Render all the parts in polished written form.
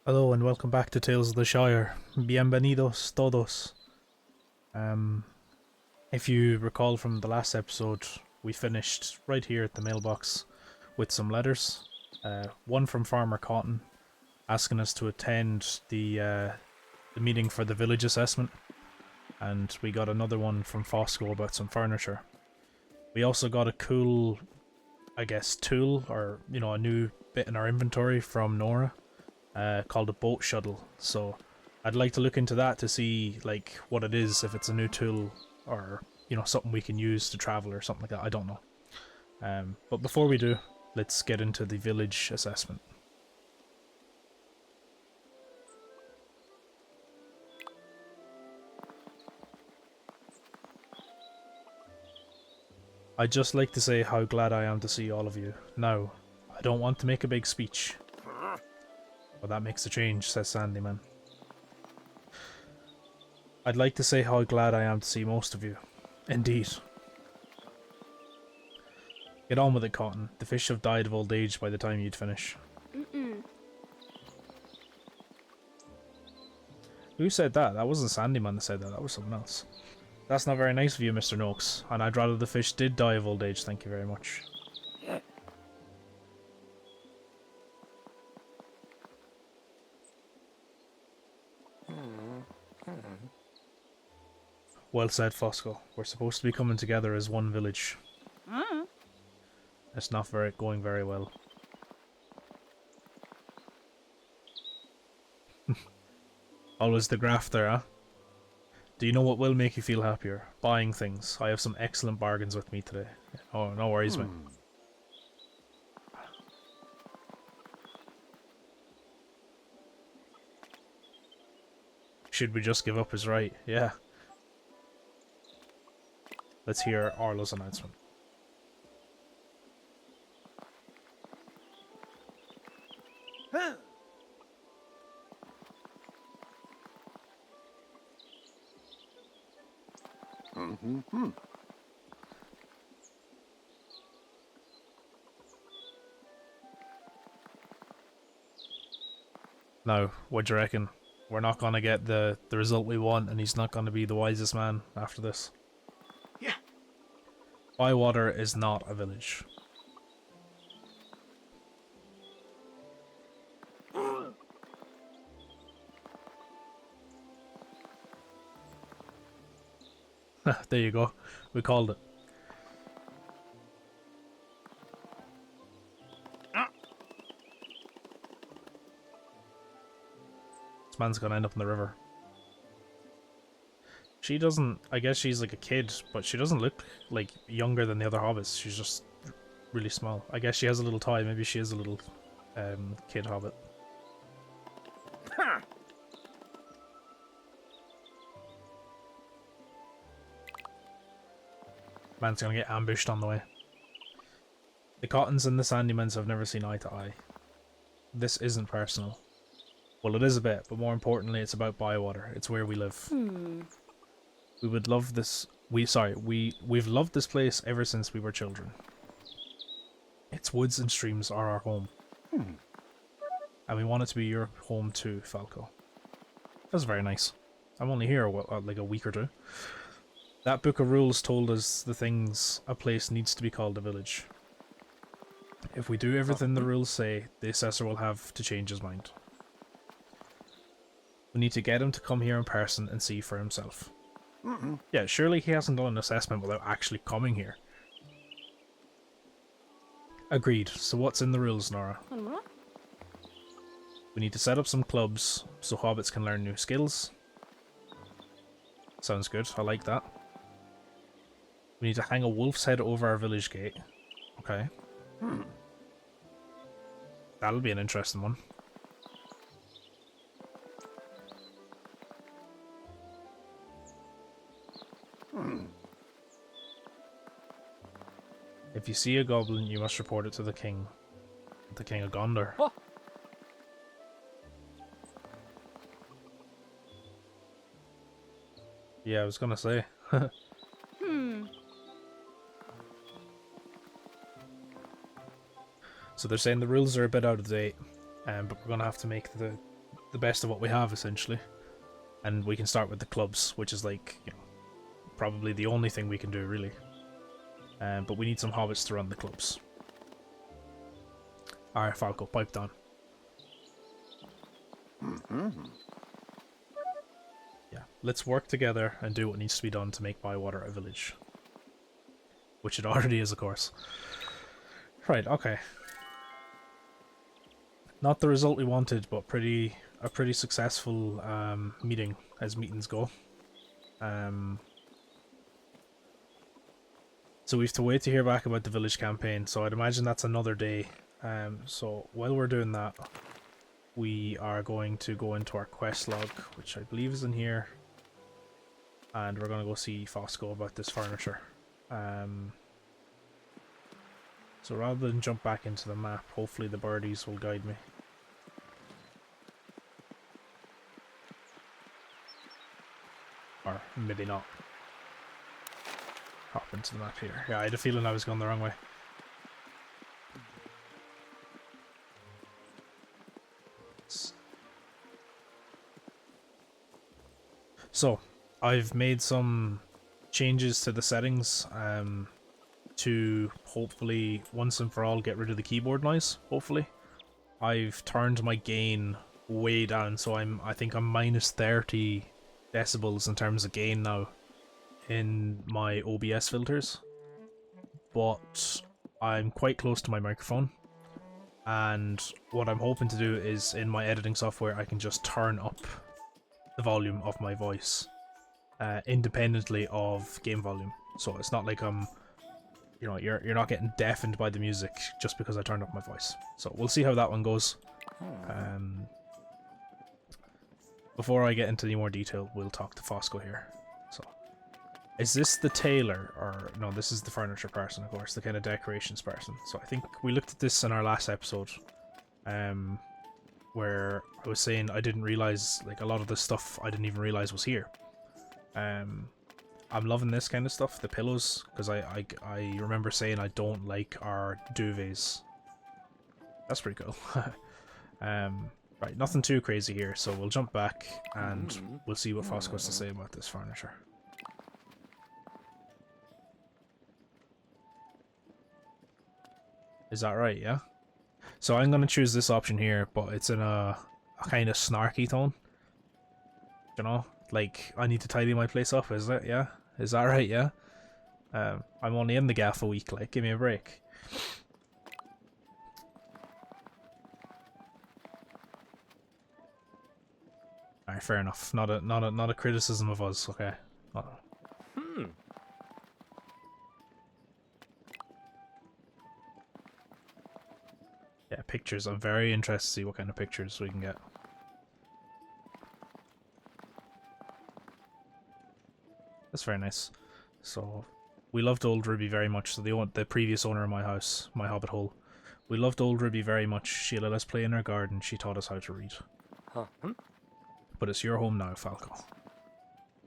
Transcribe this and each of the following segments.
Hello and welcome back to Tales of the Shire. Bienvenidos todos. Um, if you recall from the last episode, we finished right here at the mailbox with some letters. One from Farmer Cotton asking us to attend the meeting for the village assessment, and we got another one from Fosco about some furniture. We also got a cool, I guess, tool or a new bit in our inventory from Nora. Called a boat shuttle, so I'd like to look into that to see like what it is, if it's a new tool or something we can use to travel or something like that. I don't know. But before we do, let's get into the village assessment. I'd just like to say how glad I am to see all of you. Now, I don't want to make a big speech. Well, that makes a change, says Sandyman. I'd like to say how glad I am to see most of you. Indeed. Get on with it, Cotton. The fish have died of old age by the time you'd finish. Who said that? That wasn't Sandyman that said that, that was someone else. That's not very nice of you, Mr. Noakes, and I'd rather the fish did die of old age, thank you very much. Well said, Fosco. We're supposed to be coming together as one village. It's not going very well. Always the grafter, huh? Do you know what will make you feel happier? Buying things. I have some excellent bargains with me today. Oh, no worries, mate. Should we just give up is right? Yeah. Let's hear Arlo's announcement. Now, what do you reckon? We're not gonna get the result we want, and he's not gonna be the wisest man after this. Yeah. Bywater is not a village. There you go. We called it. This man's gonna end up in the river. She doesn't... I guess she's like a kid, but she doesn't look like younger than the other hobbits. She's just really small. I guess she has a little toy. Maybe she is a little kid hobbit. Man's gonna get ambushed on the way. The Cottons and the Sandymans have never seen eye to eye. This isn't personal. Well, it is a bit, but more importantly, it's about Bywater. It's where we live. We would love this... We've loved this place ever since we were children. Its woods and streams are our home. And we want it to be your home too, Falco. That's very nice. I'm only here, like a week or two. That book of rules told us the things a place needs to be called a village. If we do everything the rules say, the assessor will have to change his mind. We need to get him to come here in person and see for himself. Yeah, surely he hasn't done an assessment without actually coming here. Agreed. So what's in the rules, Nora? We need to set up some clubs so hobbits can learn new skills. Sounds good, I like that. We need to hang a wolf's head over our village gate. Okay. That'll be an interesting one. If you see a goblin, you must report it to the king. The King of Gondor. Oh. Yeah, I was gonna say. So they're saying the rules are a bit out of date, but we're gonna have to make the the best of what we have, essentially. And we can start with the clubs, which is like, probably the only thing we can do, really. But we need some hobbits to run the clubs. Alright, Falco, pipe down. Yeah, let's work together and do what needs to be done to make Bywater a village. Which it already is, of course. Right, okay. Not the result we wanted, but a pretty successful meeting, as meetings go. So we have to wait to hear back about the village campaign, so I'd imagine that's another day. So while we're doing that, we are going to go into our quest log, which I believe is in here, and we're going to go see Fosco about this furniture. So rather than jump back into the map, hopefully the birdies will guide me. Or maybe not. Hop into the map here. Yeah, I had a feeling I was going the wrong way. So, I've made some changes to the settings to hopefully once and for all get rid of the keyboard noise, hopefully. I've turned my gain way down, so I think I'm minus 30 decibels in terms of gain now in my OBS filters, but I'm quite close to my microphone, and what I'm hoping to do is in my editing software I can just turn up the volume of my voice independently of game volume, so it's not like I'm, you know, you're not getting deafened by the music just because I turned up my voice. So we'll see how that one goes. Before I get into any more detail, we'll talk to Fosco here. So, is this the tailor, or no? This is the furniture person, of course, the kind of decorations person. So I think we looked at this in our last episode, where I was saying I didn't realize, like, a lot of the stuff I didn't even realize was here. I'm loving this kind of stuff, the pillows, because I remember saying I don't like our duvets. That's pretty cool. Right, nothing too crazy here, so we'll jump back and we'll see what Fosco has to say about this furniture. Is that right, yeah? So I'm going to choose this option here, but it's in a kind of snarky tone. You know? Like, I need to tidy my place up, is it? Yeah? Is that right, yeah? I'm only in the gaff a week, like, give me a break. Alright, fair enough. Not a criticism of us, okay. Yeah, pictures. I'm very interested to see what kind of pictures we can get. That's very nice. So, we loved Old Ruby very much. So the previous owner of my house, my Hobbit Hole, we loved Old Ruby very much. She let us play in her garden. She taught us how to read. But it's your home now, Falco.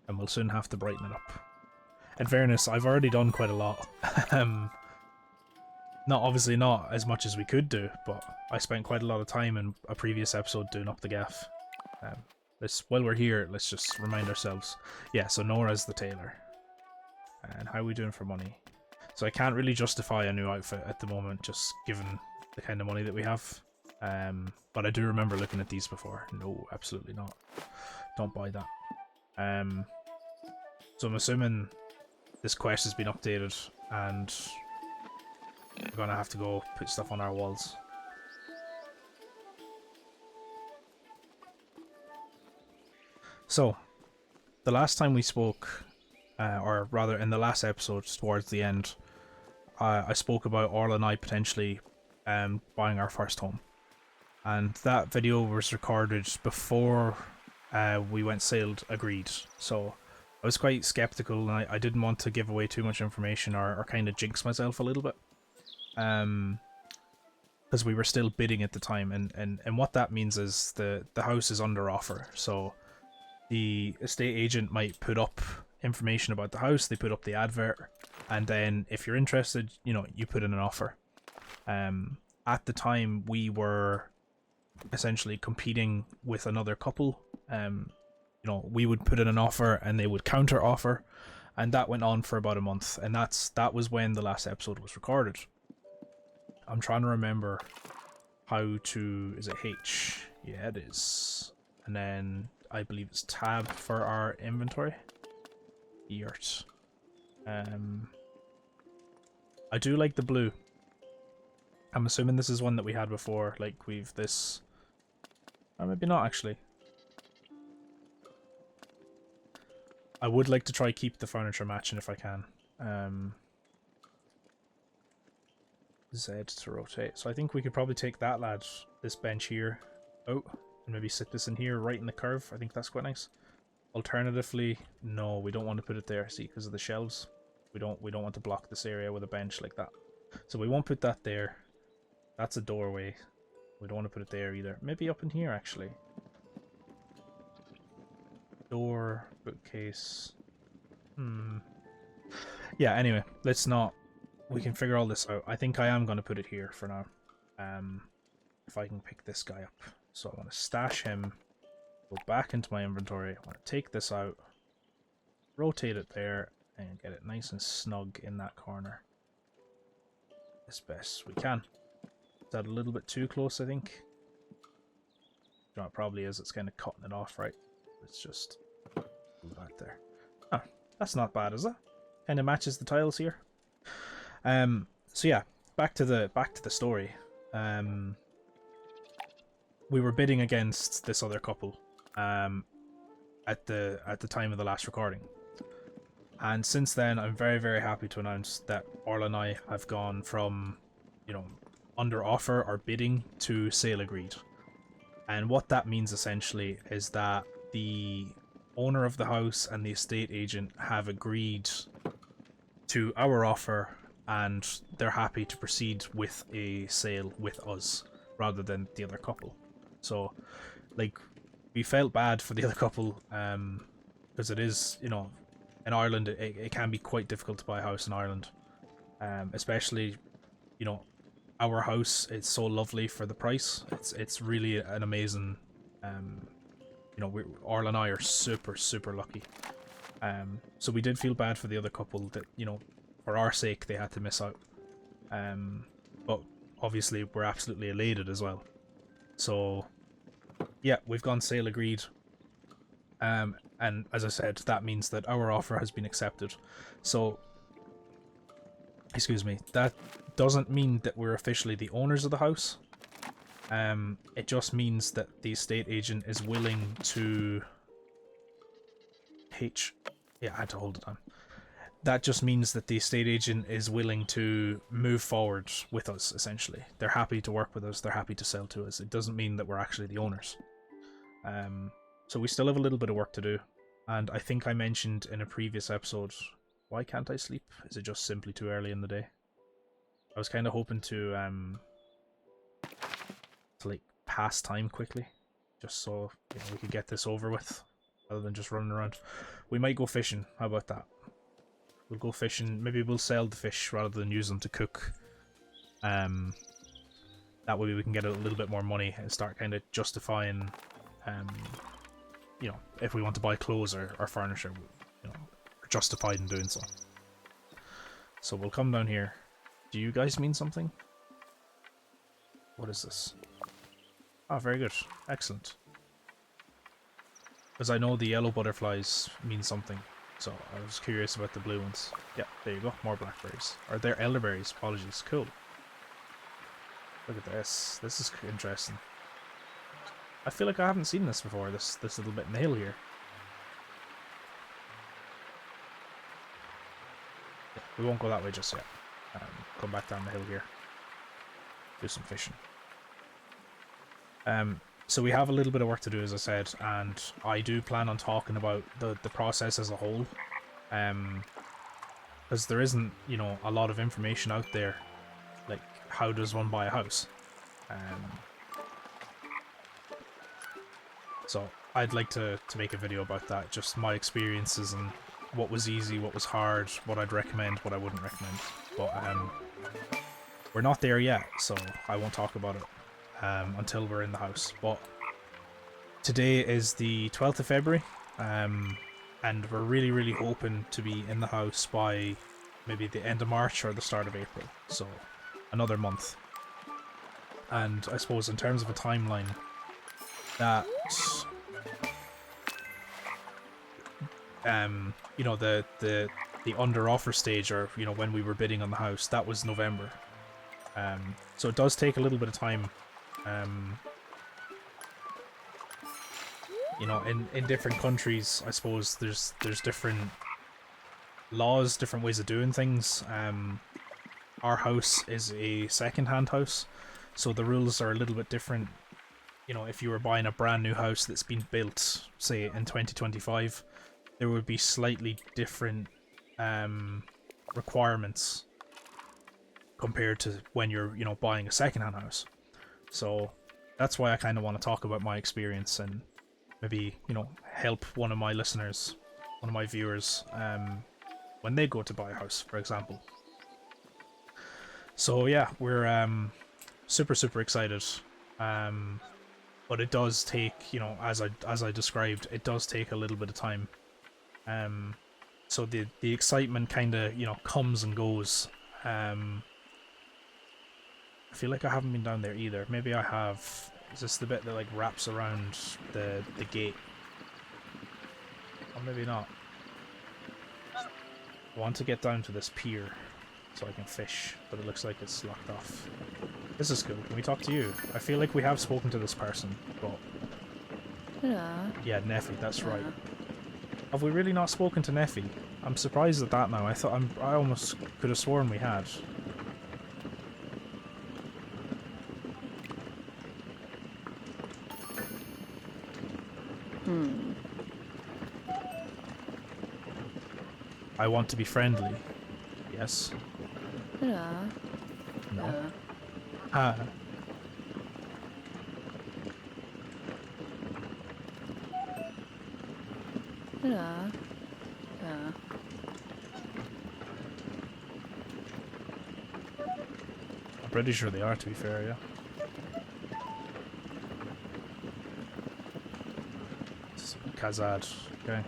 And we'll soon have to brighten it up. In fairness, I've already done quite a lot. Obviously not as much as we could do, but I spent quite a lot of time in a previous episode doing up the gaff. While we're here, let's just remind ourselves. Yeah, so Nora's the tailor. And how are we doing for money? So I can't really justify a new outfit at the moment, just given the kind of money that we have. But I do remember looking at these before. No, absolutely not. Don't buy that. So I'm assuming this quest has been updated and we're gonna have to go put stuff on our walls. So, the last time we spoke, or rather in the last episode towards the end, I spoke about Orla and I potentially buying our first home. And that video was recorded before we went sailed agreed. So I was quite skeptical and I didn't want to give away too much information or kind of jinx myself a little bit. Because we were still bidding at the time, and what that means is the house is under offer. So the estate agent might put up information about the house, they put up the advert, and then if you're interested, you know, you put in an offer. At the time we were essentially competing with another couple. You know, we would put in an offer and they would counter offer, and that went on for about a month, and that was when the last episode was recorded. I'm trying to remember how to... Is it H? Yeah, it is. And then I believe it's tab for our inventory. Yurt. I do like the blue. I'm assuming this is one that we had before. Like, we've this... Or maybe not, actually. I would like to try keep the furniture matching if I can. Z to rotate. So I think we could probably take that, lad. This bench here out. And maybe sit this in here, right in the curve. I think that's quite nice. Alternatively, no, we don't want to put it there, see, because of the shelves. We don't want to block this area with a bench like that. So we won't put that there. That's a doorway. We don't want to put it there either. Maybe up in here, actually. Door, bookcase. Yeah, anyway, let's not... We can figure all this out. I think I am going to put it here for now. If I can pick this guy up. So I want to stash him. Go back into my inventory. I want to take this out. Rotate it there. And get it nice and snug in that corner. As best we can. Is that a little bit too close, I think? No, it probably is. It's kind of cutting it off, right? Let's just move that there. Oh, that's not bad, is it? Kind of matches the tiles here. So yeah, back to the story. We were bidding against this other couple at the time of the last recording. And since then, I'm very, very happy to announce that Orla and I have gone from, you know, under offer or bidding to sale agreed. And what that means essentially is that the owner of the house and the estate agent have agreed to our offer, and they're happy to proceed with a sale with us rather than the other couple. So, like, we felt bad for the other couple, because it is, you know, in Ireland, it can be quite difficult to buy a house in Ireland, especially, you know, our house. It's so lovely for the price. It's really an amazing. You know, Orla and I are super lucky. So we did feel bad for the other couple that, you know, for our sake they had to miss out. But obviously we're absolutely elated as well. So yeah, we've gone sale agreed. And as I said, that means that our offer has been accepted. So, excuse me, that doesn't mean that we're officially the owners of the house. It just means that the estate agent is willing to... Yeah, I had to hold it down. That just means that the estate agent is willing to move forward with us, essentially. They're happy to work with us, they're happy to sell to us. It doesn't mean that we're actually the owners. So we still have a little bit of work to do. And I think I mentioned in a previous episode, why can't I sleep? Is it just simply too early in the day? I was kind of hoping to like pass time quickly, just so, you know, we could get this over with, rather than just running around. We might go fishing. How about that? We'll go fishing. Maybe we'll sell the fish rather than use them to cook. That way we can get a little bit more money and start kind of justifying, you know, if we want to buy clothes or furniture, you know, we're justified in doing so. So we'll come down here. Do you guys mean something? What is this? Oh, very good. Excellent. Because I know the yellow butterflies mean something, so I was curious about the blue ones. Yeah, there you go. More blackberries. Or they're elderberries. Apologies. Cool. Look at this. This is interesting. I feel like I haven't seen this before, this little bit in the hill here. Yeah, we won't go that way just yet. Come back down the hill here. Do some fishing. So we have a little bit of work to do, as I said, and I do plan on talking about the process as a whole. Because there isn't, you know, a lot of information out there. Like, how does one buy a house? So I'd like to make a video about that, just my experiences and what was easy, what was hard, what I'd recommend, what I wouldn't recommend. But we're not there yet, so I won't talk about it. until we're in the house. But today is the 12th of February, and we're really hoping to be in the house by maybe the end of March or the start of April, so another month. And I suppose in terms of a timeline, that you know, the under offer stage, or you know, when we were bidding on the house, that was November. So it does take a little bit of time. You know, in different countries, I suppose there's different laws, different ways of doing things. Our house is a second-hand house, so the rules are a little bit different. You know, if you were buying a brand new house that's been built, say in 2025, there would be slightly different requirements compared to when you're, you know, buying a second-hand house. So that's why I kind of want to talk about my experience and maybe, you know, help one of my listeners, one of my viewers, when they go to buy a house, for example. So yeah, we're super excited. But it does take, you know, as I described, it does take a little bit of time. So the excitement kind of, you know, comes and goes. I feel like I haven't been down there either. Maybe I have. Is this the bit that like wraps around the gate? Or maybe not. I want to get down to this pier so I can fish, but it looks like it's locked off. This is cool. Can we talk to you? I feel like we have spoken to this person, but... Yeah, Neffy, that's right. Have we really not spoken to Neffy? I'm surprised at that now. I almost could have sworn we had. I want to be friendly. Yes. No. Ah. I'm pretty sure they are, to be fair, yeah. Kazad, okay.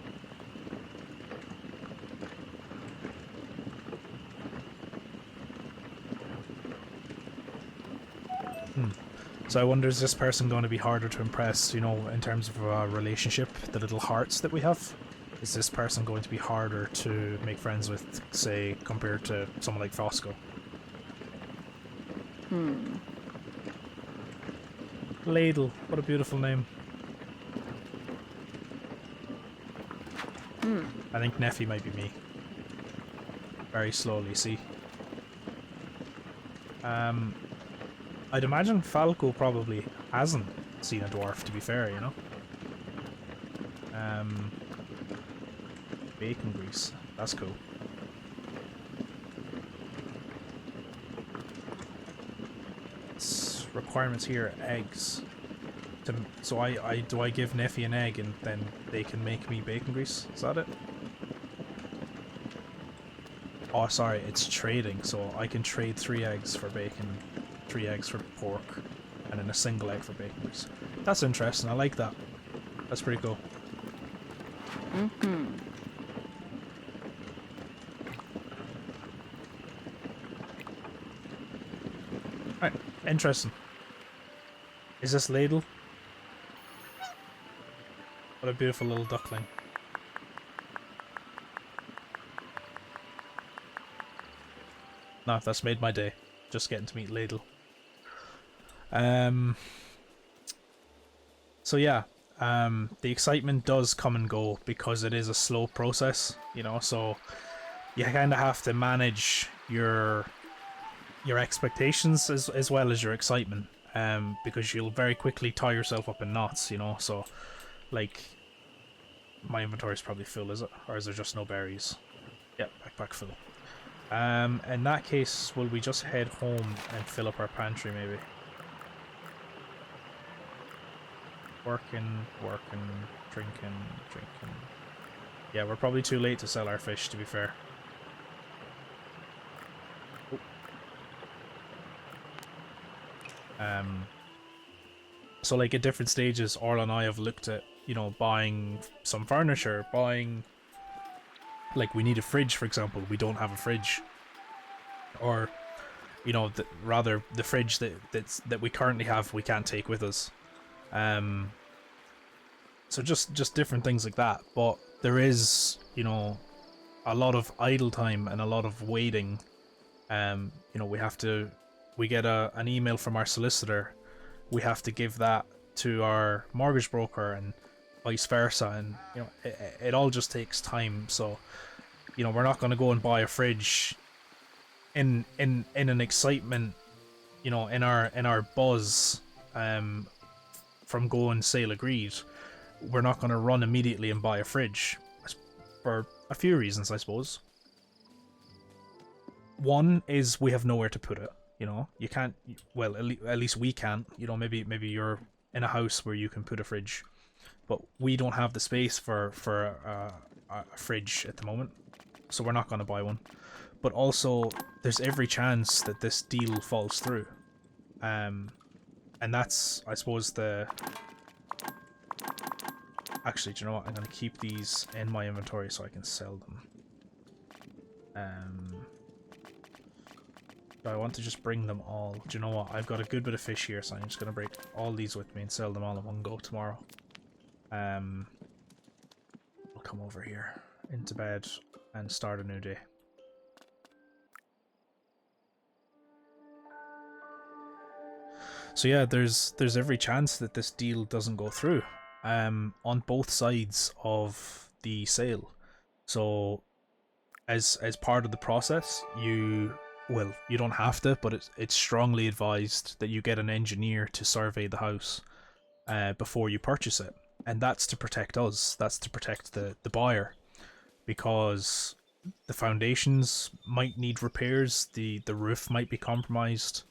So I wonder, is this person going to be harder to impress, you know, in terms of our relationship, the little hearts that we have? Is this person going to be harder to make friends with, say, compared to someone like Fosco? Ladle, what a beautiful name. I think Neffy might be me. Very slowly, see? I'd imagine Falco probably hasn't seen a dwarf, to be fair, you know? Bacon grease. That's cool. Requirements here, eggs. So do I give Neffy an egg and then they can make me bacon grease? Is that it? Oh, sorry, it's trading, so I can trade 3 eggs for bacon, 3 eggs for pork, and then a single egg for bacon grease. That's interesting, I like that. That's pretty cool. Alright, interesting. Is this Ladle? What a beautiful little duckling. No, that's made my day. Just getting to meet Ladle. So yeah, the excitement does come and go because it is a slow process, you know, so you kind of have to manage your expectations as well as your excitement, because you'll very quickly tie yourself up in knots, you know, so, like, my inventory is probably full, is it? Or is there just no berries? Yep, backpack full. In that case, will we just head home and fill up our pantry, maybe? Working, drinking. Yeah, we're probably too late to sell our fish, to be fair. Oh. So like at different stages, Orla and I have looked at, you know, buying some furniture, buying, like, we need a fridge, for example. We don't have a fridge, or you know, rather the fridge that we currently have, we can't take with us. Um, so just different things like that. But there is, you know, a lot of idle time and a lot of waiting. You know, we get an email from our solicitor. We have to give that to our mortgage broker and vice versa, and you know, it all just takes time. So, you know, we're not going to go and buy a fridge in an excitement, you know, in our buzz, from going sale agreed. We're not going to run immediately and buy a fridge for a few reasons, I suppose. One is we have nowhere to put it. You know, you can't. Well, at least we can't. You know, maybe you're in a house where you can put a fridge, but we don't have the space for a fridge at the moment, so we're not going to buy one. But also, there's every chance that this deal falls through, and that's, I suppose, the. Actually, do you know what? I'm going to keep these in my inventory so I can sell them. Do I want to just bring them all? Do you know what? I've got a good bit of fish here, so I'm just going to bring all these with me and sell them all in one go tomorrow. I'll come over here into bed and start a new day. So yeah, there's every chance that this deal doesn't go through, on both sides of the sale. So as part of the process, you don't have to, but it's strongly advised that you get an engineer to survey the house before you purchase it, and that's to protect us. That's to protect the buyer, because the foundations might need repairs, the roof might be compromised.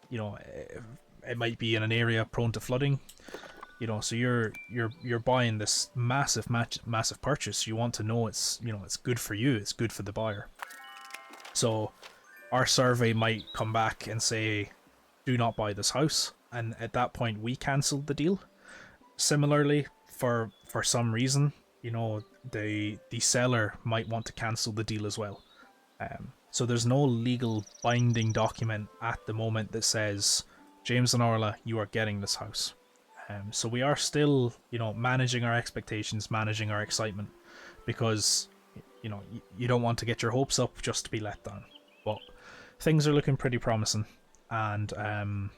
You know, it might be in an area prone to flooding. You know, so you're buying this massive purchase. You want to know it's, you know, it's good for you, it's good for the buyer. So our survey might come back and say, do not buy this house, and at that point we cancel the deal. Similarly, for some reason, you know, the seller might want to cancel the deal as well. So there's no legal binding document at the moment that says, James and Orla, you are getting this house. So we are still, you know, managing our expectations, managing our excitement, because, you know, you don't want to get your hopes up just to be let down. But things are looking pretty promising, and I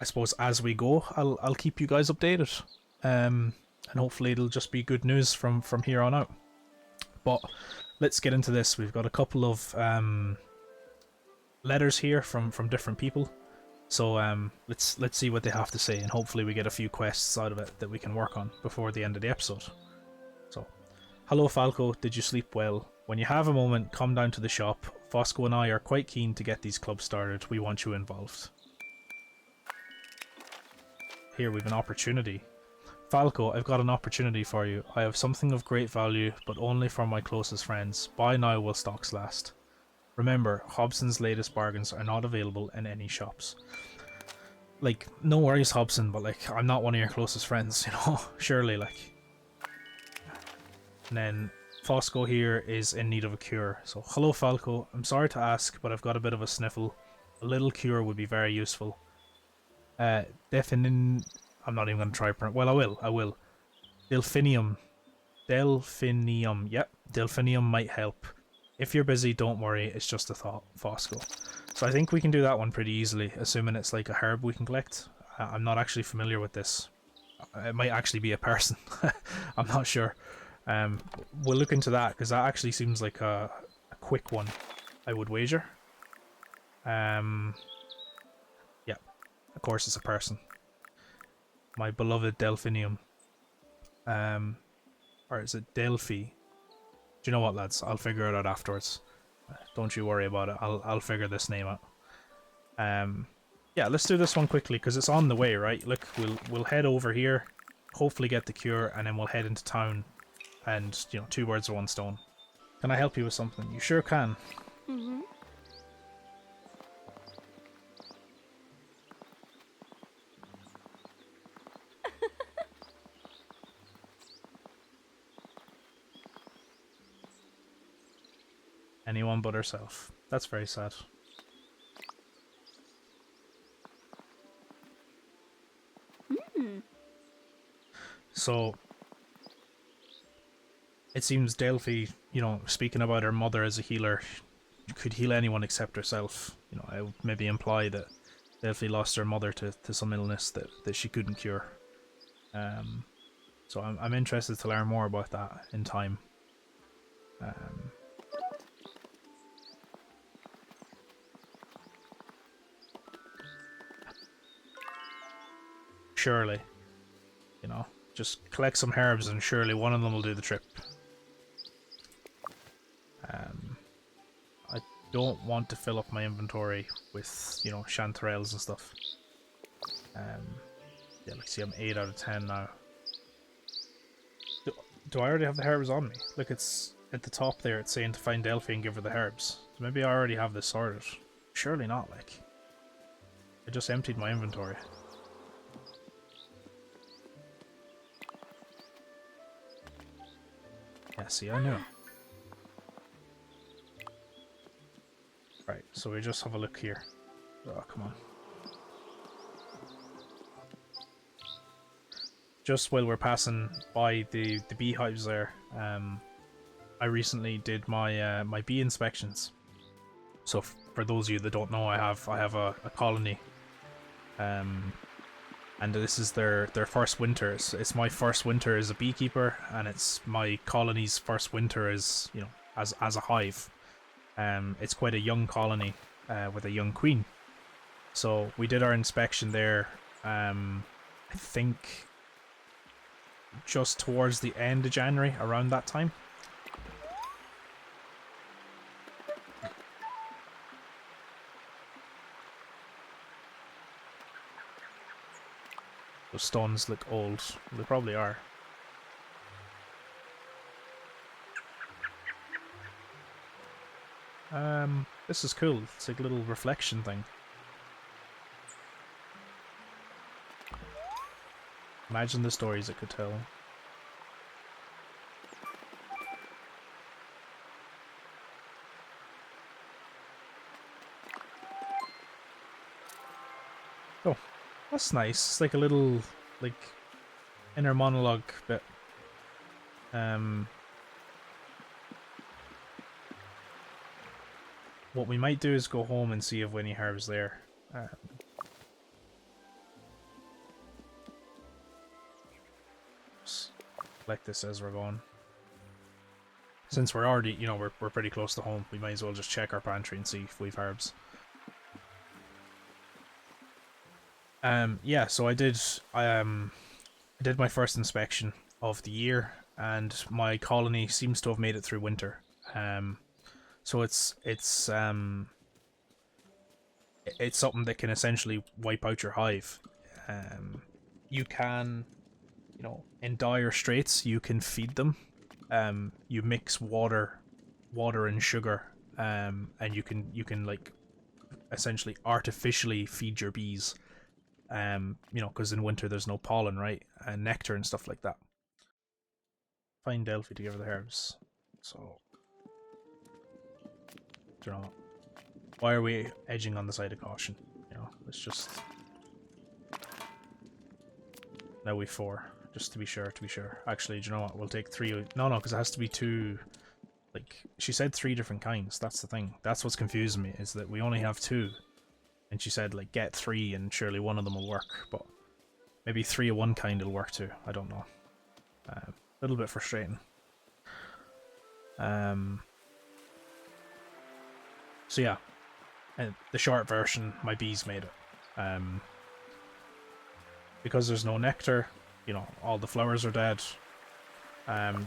suppose as we go, I'll keep you guys updated, and hopefully it'll just be good news from here on out. But let's get into this. We've got a couple of letters here from different people, so let's see what they have to say, and hopefully we get a few quests out of it that we can work on before the end of the episode. So, hello Falco, did you sleep well? When you have a moment, come down to the shop. Fosco and I are quite keen to get these clubs started. We want you involved. Here we've an opportunity. Falco, I've got an opportunity for you. I have something of great value, but only for my closest friends. Buy now while stocks last. Remember, Hobson's latest bargains are not available in any shops. Like, no worries, Hobson, but like, I'm not one of your closest friends, you know? Surely, like. And then Fosco here is in need of a cure. So, hello Falco, I'm sorry to ask, but I've got a bit of a sniffle. A little cure would be very useful. I'm not even going to try pronounce. Well, I will. Delphinium. Yep, Delphinium might help. If you're busy, don't worry, it's just a thought, Fosco. So I think we can do that one pretty easily, assuming it's like a herb we can collect. I'm not actually familiar with this. It might actually be a person. I'm not sure. We'll look into that, because that actually seems like a quick one, I would wager. Yeah, of course it's a person. My beloved Delphinium. Or is it Delphi? Do you know what, lads? I'll figure it out afterwards. Don't you worry about it. I'll figure this name out. Yeah, let's do this one quickly because it's on the way, right? Look, we'll head over here, hopefully get the cure, and then we'll head into town. And, you know, 2 birds with 1 stone. Can I help you with something? You sure can. 'Cause, Anyone but herself. That's very sad. So, it seems Delphi, speaking about her mother as a healer, could heal anyone except herself. I would maybe imply that Delphi lost her mother to some illness that she couldn't cure. So I'm interested to learn more about that in time. Surely, just collect some herbs and surely one of them will do the trip. I don't want to fill up my inventory with, chanterelles and stuff. Yeah, let's see, I'm 8 out of 10 now. Do I already have the herbs on me? Look, it's at the top there, it's saying to find Delphi and give her the herbs. So maybe I already have this sorted. Surely not, like. I just emptied my inventory. Yeah, see, I knew. Right, so we just have a look here. Oh, come on. Just while we're passing by the beehives there, I recently did my my bee inspections. So for those of you that don't know, I have a colony, and this is their first winter. It's my first winter as a beekeeper, and it's my colony's first winter as as a hive. It's quite a young colony with a young queen. So we did our inspection there. I think just towards the end of January, around that time. Those stones look old. They probably are. This is cool. It's like a little reflection thing. Imagine the stories it could tell. Oh, that's nice. It's like a little, like, inner monologue bit. What we might do is go home and see if Winnie Herb's there. Collect this as we're going. Since we're already, we're pretty close to home, we might as well just check our pantry and see if we've herbs. Yeah, so I did my first inspection of the year, and my colony seems to have made it through winter. So it's something that can essentially wipe out your hive. You can, in dire straits, you can feed them. You mix water and sugar, and you can like essentially artificially feed your bees. Because in winter there's no pollen, right, and nectar and stuff like that. Find Delphi to give her the herbs. So, why are we edging on the side of caution? Let's just. Now we 4, just to be sure. Actually, do you know what? We'll take 3. No, because it has to be 2. Like, she said 3 different kinds. That's the thing. That's what's confusing me, is that we only have 2. And she said, like, get 3 and surely one of them will work. But maybe 3 of one kind will work too. I don't know. A little bit frustrating. So yeah. The short version, my bees made it. Because there's no nectar, all the flowers are dead,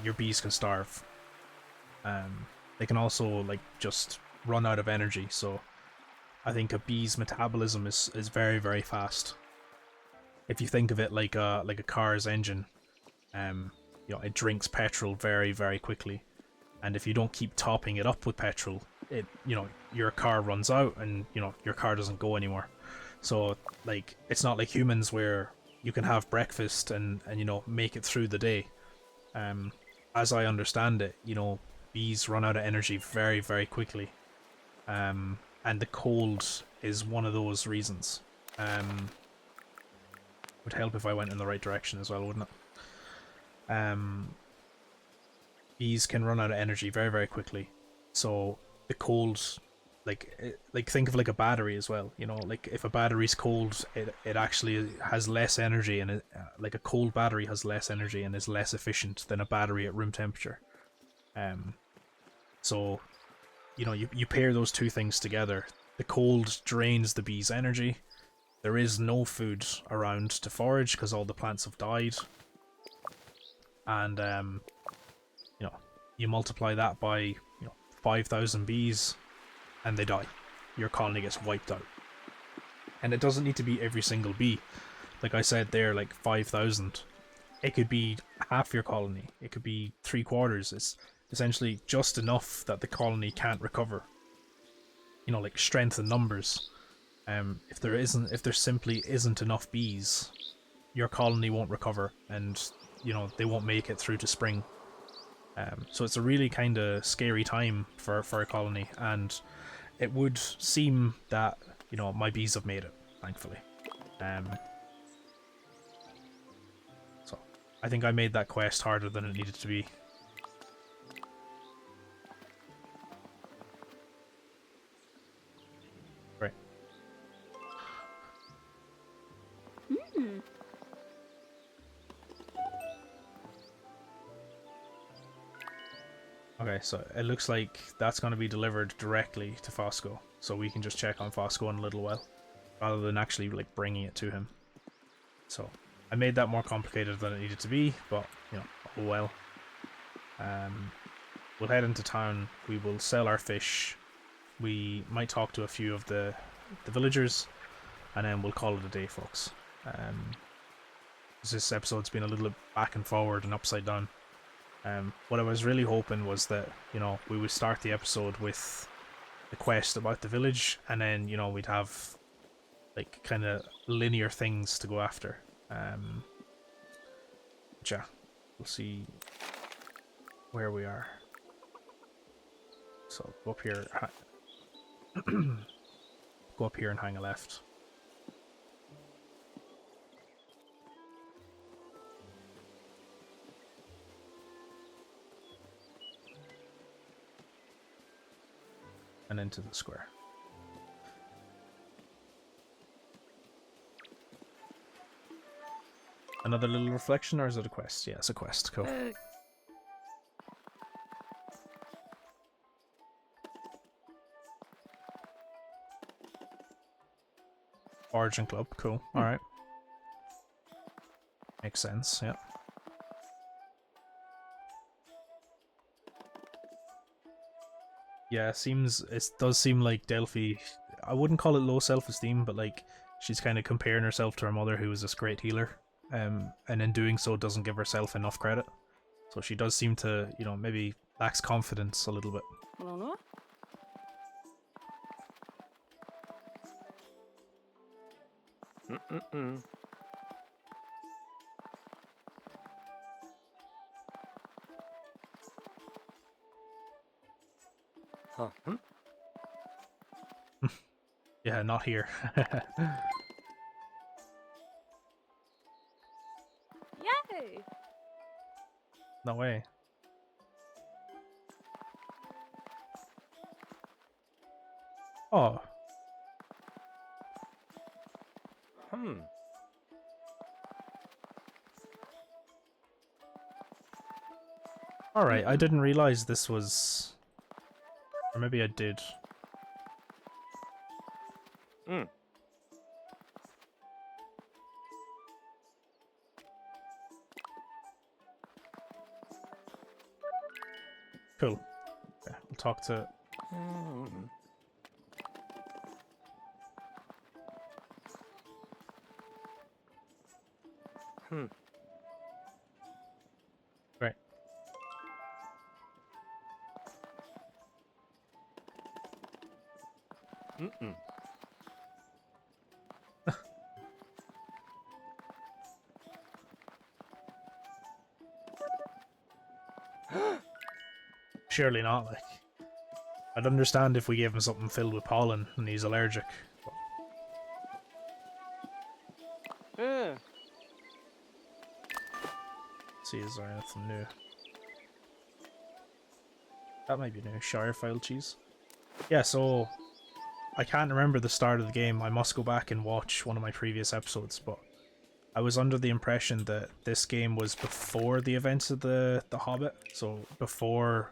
your bees can starve. They can also, like, just run out of energy, so I think a bee's metabolism is very, very fast. If you think of it like a car's engine, it drinks petrol very, very quickly, and if you don't keep topping it up with petrol, your car runs out and your car doesn't go anymore. So, like, it's not like humans where you can have breakfast and make it through the day. As I understand it, bees run out of energy very, very quickly. And the cold is one of those reasons. Would help if I went in the right direction as well, wouldn't it? Bees can run out of energy very, very quickly. So the cold, like think of like a battery as well. You know, like if a battery's cold, it actually has less energy, and like a cold battery has less energy and is less efficient than a battery at room temperature. So you know, you pair those two things together. The cold drains the bees' energy. There is no food around to forage because all the plants have died. And you know, you multiply that by 5,000 bees, and they die. Your colony gets wiped out. And it doesn't need to be every single bee. Like I said there, like 5,000. It could be half your colony. It could be 3/4. It's essentially just enough that the colony can't recover. You know, like strength in numbers. If there simply isn't enough bees, your colony won't recover, and you know they won't make it through to spring. So it's a really kind of scary time for a colony, and it would seem that my bees have made it, thankfully. So I think I made that quest harder than it needed to be. Right. Okay, so it looks like that's going to be delivered directly to Fosco, so we can just check on Fosco in a little while, rather than actually like bringing it to him. So I made that more complicated than it needed to be, but oh well. We'll head into town. We will sell our fish. We might talk to a few of the villagers, and then we'll call it a day, folks. This episode's been a little bit back and forward and upside down. What I was really hoping was that, we would start the episode with the quest about the village, and then, we'd have, like, kind of linear things to go after. But yeah, we'll see where we are. So, go up here. Go up here and hang a left. And into the square. Another little reflection, or is it a quest? Yeah, it's a quest. Cool. Origin Club, cool. Alright. Makes sense, yeah. Yeah, it does seem like Delphi, I wouldn't call it low self-esteem, but like, she's kind of comparing herself to her mother, who is this great healer, and in doing so doesn't give herself enough credit. So she does seem to, maybe lacks confidence a little bit. Huh. Yeah, not here. Yay! No way. Oh. Alright, I didn't realize this was... Or maybe I did. Cool. Okay, we'll talk to... Right. Surely not, like. I'd understand if we gave him something filled with pollen and he's allergic. But Yeah. let's see, is there anything new? That might be new. Shirefile cheese. Yeah, so I can't remember the start of the game. I must go back and watch one of my previous episodes, but I was under the impression that this game was before the events of the Hobbit, so before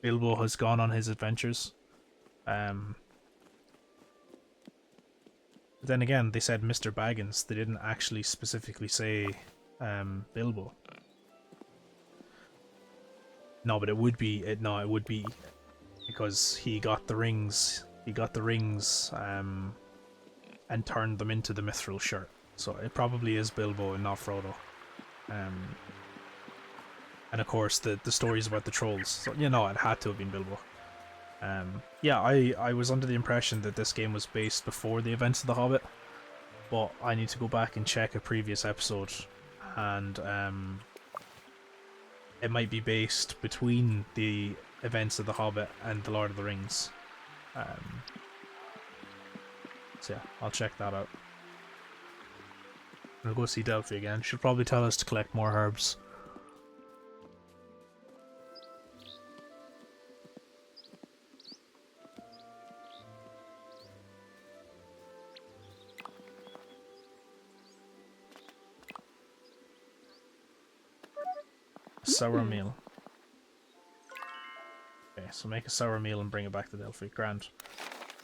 Bilbo has gone on his adventures. Then again, they said Mr. Baggins. They didn't actually specifically say Bilbo. No, but it would be it. No, it would be because he got the rings. He got the rings and turned them into the mithril shirt. So it probably is Bilbo and not Frodo. And of course, the stories about the trolls. So, you know, it had to have been Bilbo. Yeah, I was under the impression that this game was based before the events of The Hobbit, but I need to go back and check a previous episode, and it might be based between the events of The Hobbit and The Lord of the Rings. So yeah, I'll check that out. We'll go see Delphi again. She'll probably tell us to collect more herbs. Sour meal. Okay, so make a sour meal and bring it back to Delphi. Grand.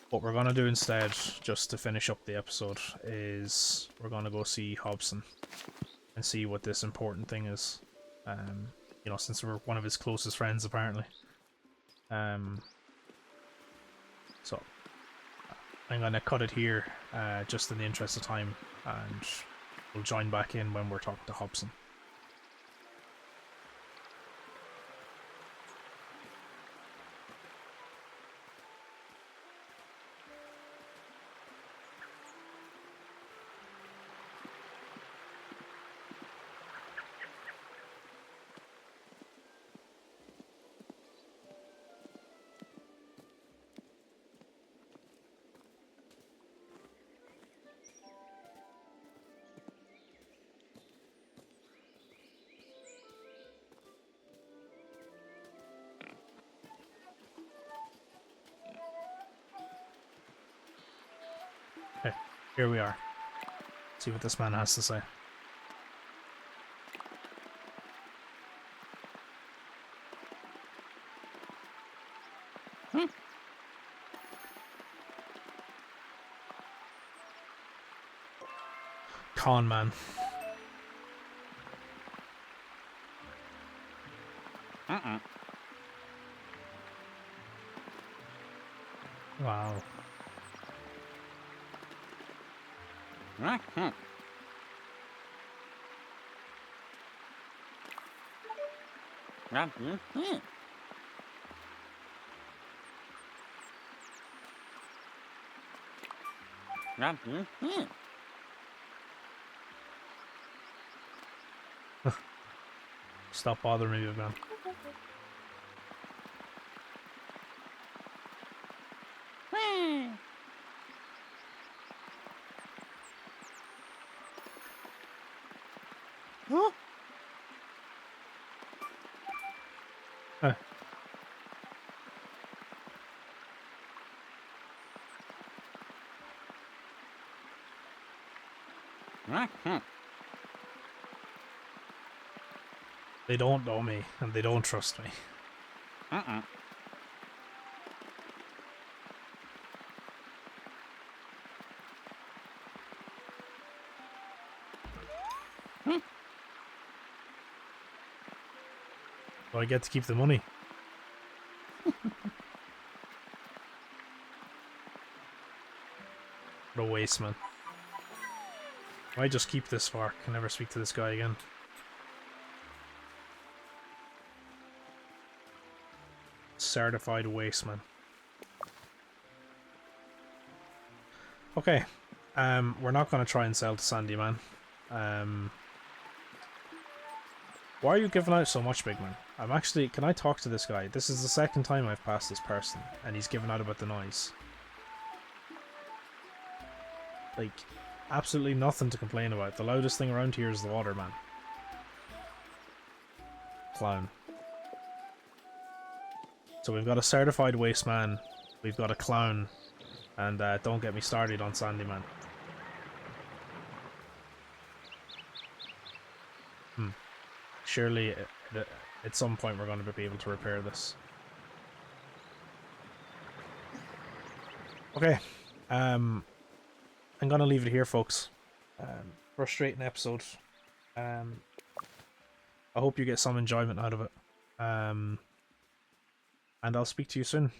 What we're gonna do instead, just to finish up the episode, is we're gonna go see Hobson and see what this important thing is. You know, since we're one of his closest friends, apparently. So I'm gonna cut it here, just in the interest of time, and we'll join back in when we're talking to Hobson. Okay, here we are. See what this man has to say. Con man. Wow. Stop bothering me, man. They don't know me, and they don't trust me. But I get to keep the money. What a waste, man. Why just keep this far? Can never speak to this guy again. Certified waste, man. Okay. We're not gonna try and sell to Sandy, man. Why are you giving out so much, big man? I'm actually... Can I talk to this guy? This is the second time I've passed this person, and he's giving out about the noise. Like, absolutely nothing to complain about. The loudest thing around here is the water, man. Clown. So we've got a certified waste man, we've got a clown, and don't get me started on Sandy Man. Surely at some point we're going to be able to repair this. Okay, I'm going to leave it here, folks. Frustrating episode. I hope you get some enjoyment out of it. And I'll speak to you soon.